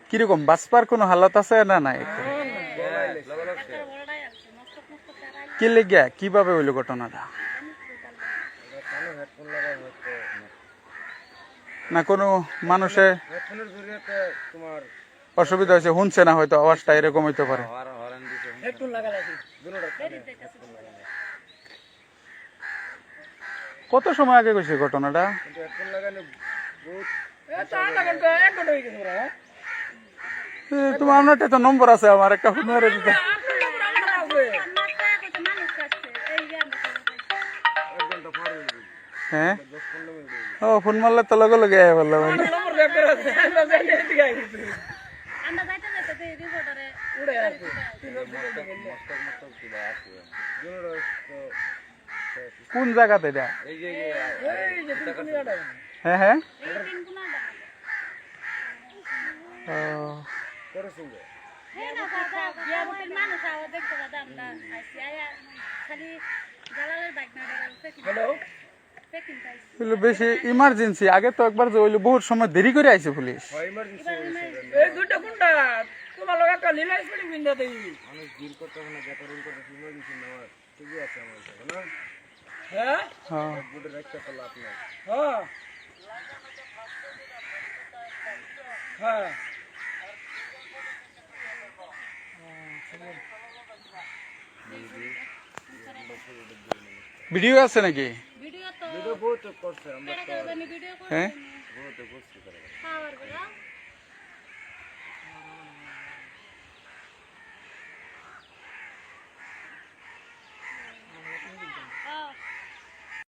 কিরকম বাঁচবার কোনো হালত আছে না নাই? কি লেগে কিভাবে হইলো ঘটনাটা? না কোনো মানুষের অসুবিধা হয়েছে, শুনছে না হয়তো আওয়াজটা এরকম হইতে পারে। কত সময় আগে গেছে ঘটনাটা? তোমার আপনার তো নম্বর আছে, আমার একটা ফোন মেরে দিতে। হ্যাঁ, ও ফোন মারলে তো লগে লগে আয় বললাম। কোন জায়গাতে এটা? হ্যাঁ হ্যাঁ, বেশি ইমার্জেন্সি। আগে তো একবার যে হইলো বহুত সময় দেরি করে আইছে পুলিশ। ভিডিও আছে নাকি? হ্যাঁ,